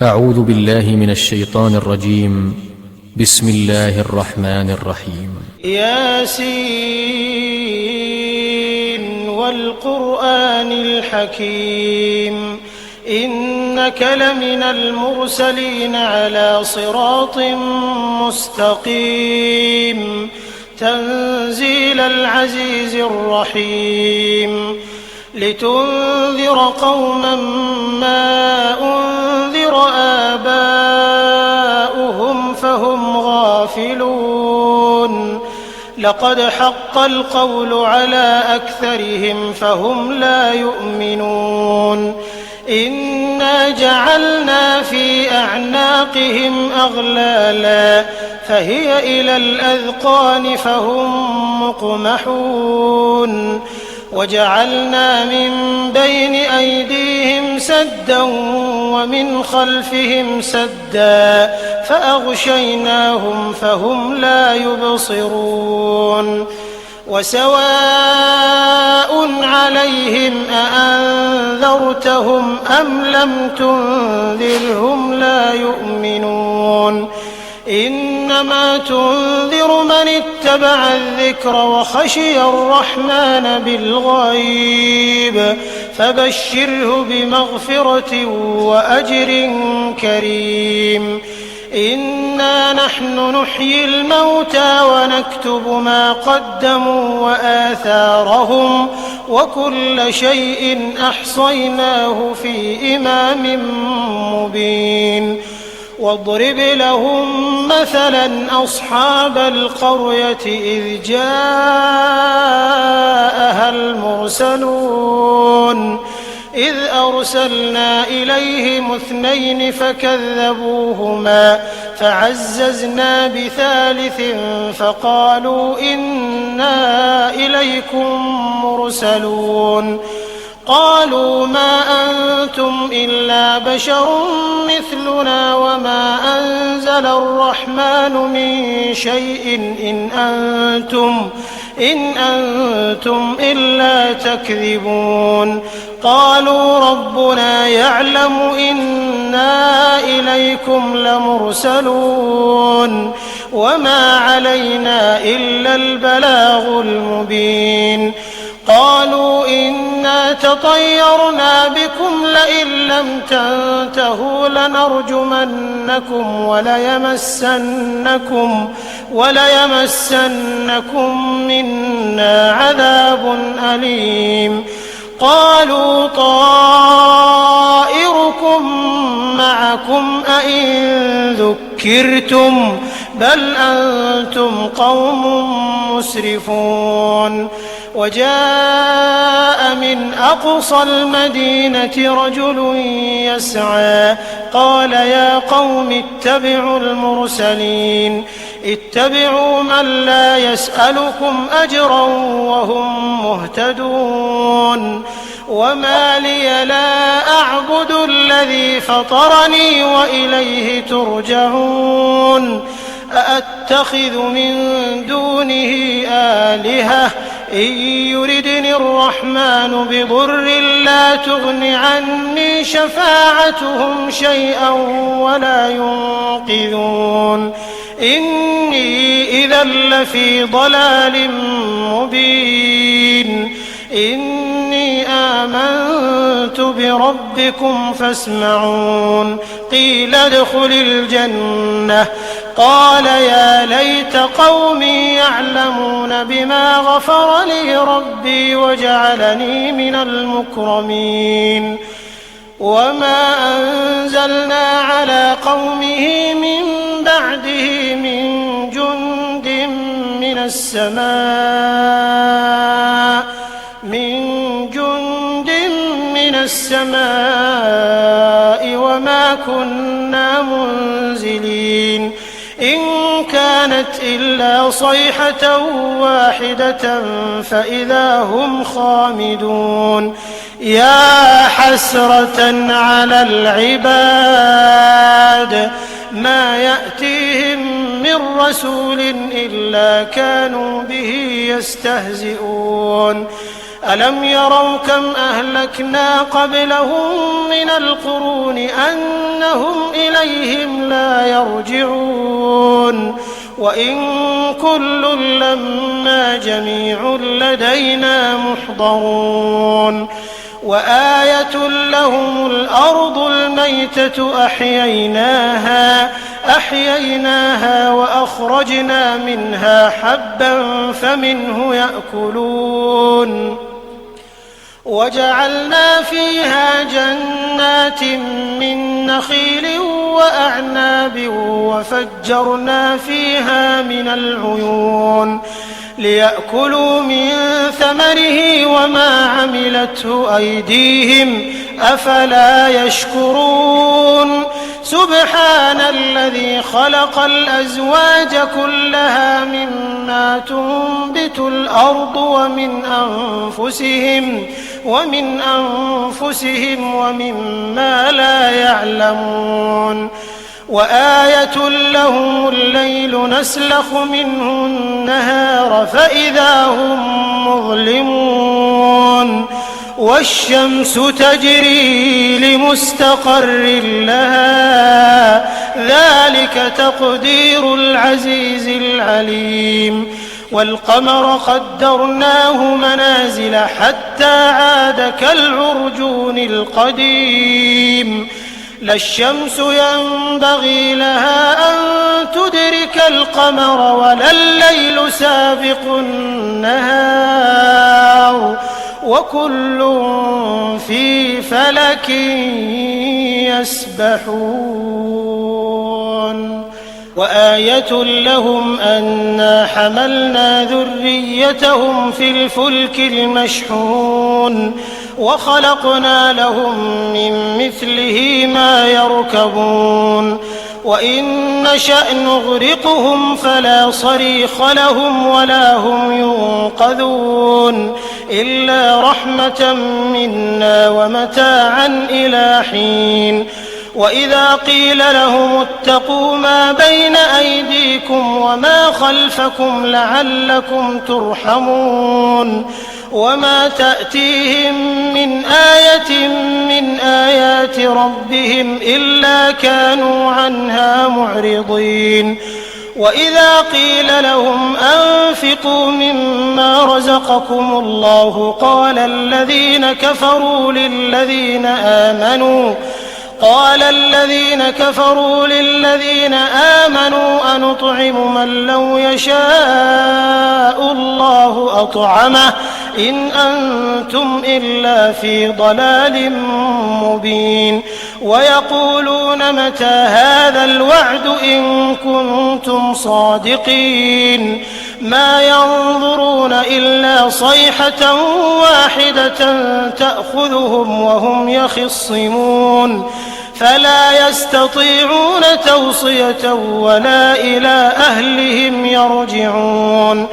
أعوذ بالله من الشيطان الرجيم. بسم الله الرحمن الرحيم. ياسين والقرآن الحكيم إنك لمن المرسلين على صراط مستقيم تنزيل العزيز الرحيم لتنذر قوما ما أنذر آباؤهم فهم غافلون لقد حق القول على أكثرهم فهم لا يؤمنون إنا جعلنا في أعناقهم أغلالا فهي إلى الأذقان فهم مقمحون وجعلنا من بين أيديهم سدا ومن خلفهم سدا فأغشيناهم فهم لا يبصرون وسواء عليهم أأنذرتهم أم لم تنذرهم لا يؤمنون إنما تنذر من اتبع الذكر وخشي الرحمن بالغيب فبشره بمغفرة وأجر كريم إنا نحن نحيي الموتى ونكتب ما قدموا وآثارهم وكل شيء أحصيناه في إمام مبين واضرب لهم مثلا أصحاب القرية إذ جاءها المرسلون إذ أرسلنا إليهم 2 فكذبوهما فعززنا بثالث فقالوا إنا إليكم مرسلون قالوا ما أنتم إلا بشر مثلنا وما أنزل الرحمن من شيء إن أنتم إلا تكذبون قالوا ربنا يعلم إنا إليكم لمرسلون وما علينا إلا البلاغ المبين قالوا إنا تطيرنا بكم لئن لم تنتهوا لنرجمنكم وليمسنكم منا عذاب أليم قالوا طائركم معكم أئن ذكرتم بل أنتم قوم مسرفون وجاء من أقصى المدينة رجل يسعى قال يا قوم اتبعوا المرسلين اتبعوا من لا يسألكم أجرا وهم مهتدون وما لي لا أعبد الذي فطرني وإليه ترجعون أأتخذ من دونه آلهة إن يردني الرحمن بضر لا تغن عني شفاعتهم شيئا ولا ينقذون إني إذا لفي ضلال مبين إني آمنت بربكم فاسمعون قيل ادخل الجنة قال يا ليت قومي يعلمون بما غفر لي ربي وجعلني من المكرمين وما أنزلنا على قومه من بعده من جند من السماء وما كنا منزلين إن كانت إلا صيحة واحدة فإذا هم خامدون يا حسرة على العباد ما يأتيهم من رسول إلا كانوا به يستهزئون ألم يروا كم أهلكنا قبلهم من القرون أنهم إليهم لا يرجعون وإن كل لما جميع لدينا محضرون وآية لهم الأرض الميتة أحييناها وأخرجنا منها حبا فمنه يأكلون وجعلنا فيها جنات من نخيل وأعناب وفجرنا فيها من العيون ليأكلوا من ثمره وما عملته أيديهم أفلا يشكرون سبحان الذي خلق الأزواج كلها مما تنبت الأرض ومن أنفسهم ومما لا يعلمون وآية لهم الليل نسلخ منه النهار فإذا هم مظلمون والشمس تجري لمستقر لها ذلك تقدير العزيز العليم والقمر قدرناه منازل حتى عاد كالعرجون القديم لا الشمس ينبغي لها أن تدرك القمر ولا الليل سابق النهار وكل في فلك يسبحون وآية لهم أنا حملنا ذريتهم في الفلك المشحون وخلقنا لهم من مثله ما يركبون وإن نشأ نغرقهم فلا صريخ لهم ولا هم ينقذون إلا رحمة منا ومتاعا إلى حين وإذا قيل لهم اتقوا ما بين أيديكم وما خلفكم لعلكم ترحمون وما تأتيهم من آية من آيات ربهم إلا كانوا عنها معرضين وإذا قيل لهم أنفقوا مما رزقكم الله قال الذين كفروا للذين آمنوا أنطعم من لو يشاء الله أطعمه إن أنتم إلا في ضلال مبين ويقولون متى هذا الوعد إن كنتم صادقين ما ينظرون إلا صيحة واحدة تأخذهم وهم يخصمون فلا يستطيعون توصية ولا إلى أهلهم يرجعون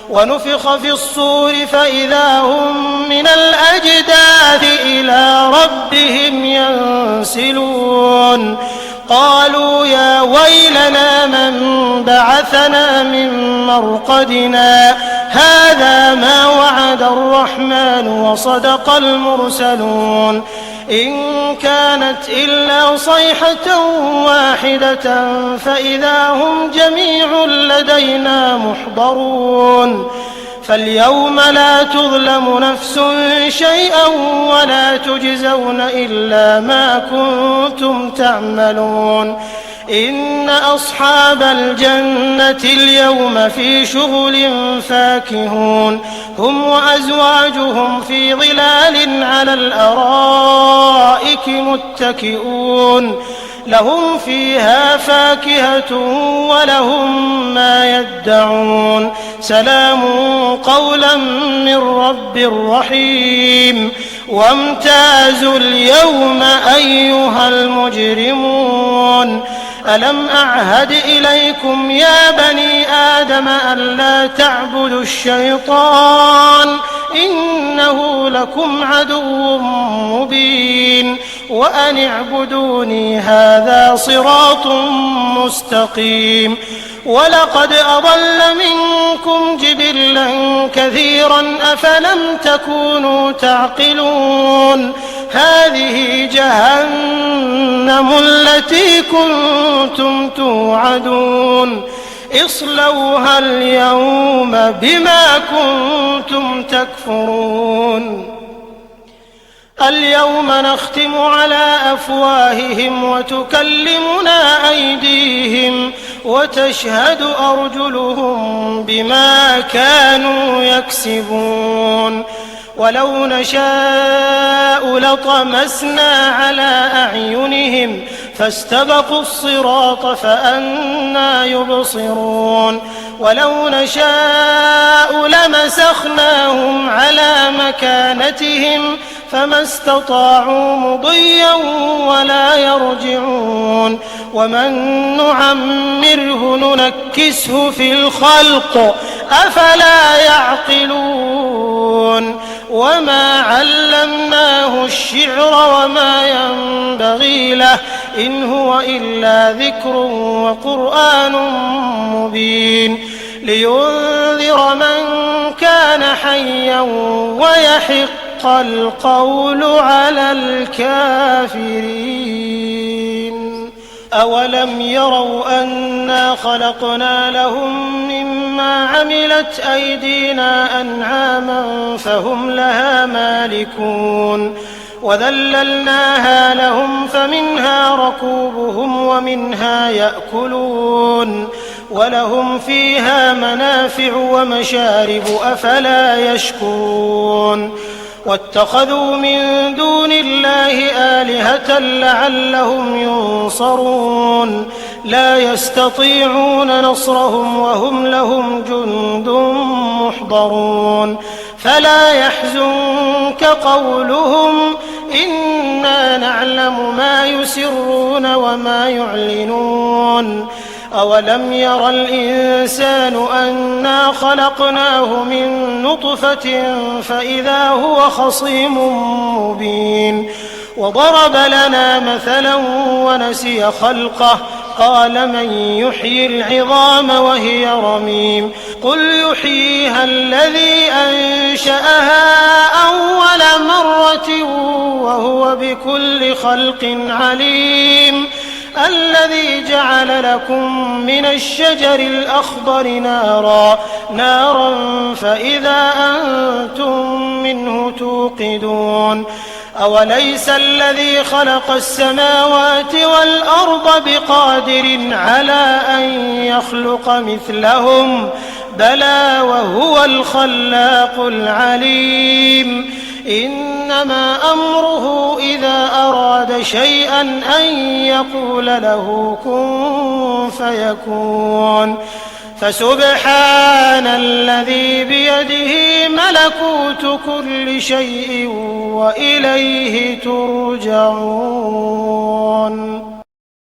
ونفخ في الصور فإذا هم من الأجداث إلى ربهم ينسلون قالوا يا ويلنا من بعثنا من مرقدنا هذا ما وعد الرحمن وصدق المرسلون إن كانت إلا صيحة واحدة فإذا هم جميع لدينا محضرون فاليوم لا تظلم نفس شيئا ولا تجزون إلا ما كنتم تعملون إن أصحاب الجنة اليوم في شغل فاكهون هم وأزواجهم في ظلال على الأرائك متكئون لهم فيها فاكهة ولهم ما يدعون سلام قولا من رب رحيم وامتازوا اليوم أيها المجرمون ألم أعهد إليكم يا بني آدم ألا تعبدوا الشيطان إنه لكم عدو مبين وأن اعبدوني هذا صراط مستقيم ولقد أضل منكم جبلا كثيرا أفلم تكونوا تعقلون هذه جهنم التي كنتم توعدون اصلوها اليوم بما كنتم تكفرون اليوم نختم على أفواههم وتكلمنا أيديهم وتشهد أرجلهم بما كانوا يكسبون ولو نشاء لطمسنا على أعينهم فاستبقوا الصراط فأنى يبصرون ولو نشاء لمسخناهم على مكانتهم فما استطاعوا مضيا ولا يرجعون ومن نعمره ننكسه في الخلق أفلا يعقلون وما علمناه الشعر وما ينبغي له إن هو إلا ذكر وقرآن مبين لينذر من كان حيا ويحق القول على الكافرين أولم يروا أنا خلقنا لهم مما عملت أيدينا أنعاما فهم لها مالكون وذللناها لهم فمنها ركوبهم ومنها يأكلون ولهم فيها منافع ومشارب أفلا يشكرون واتخذوا من دون الله آلهة لعلهم ينصرون لا يستطيعون نصرهم وهم لهم جند محضرون فلا يحزنك قولهم إنا نعلم ما يسرون وما يعلنون أولم ير الإنسان أنا خلقناه من نطفة فإذا هو خصيم مبين وضرب لنا مثلا ونسي خلقه قال من يحيي العظام وهي رميم قل يحييها الذي أنشأها أول مرة وهو بكل خلق عليم الذي جعل لكم من الشجر الأخضر نارا فإذا أنتم منه توقدون أوليس الذي خلق السماوات والأرض بقادر على أن يخلق مثلهم بلى وهو الخلاق العليم إنما أمره إذا أراد شيئا أن يقول له كن فيكون فسبحان الذي بيده ملكوت كل شيء وإليه ترجعون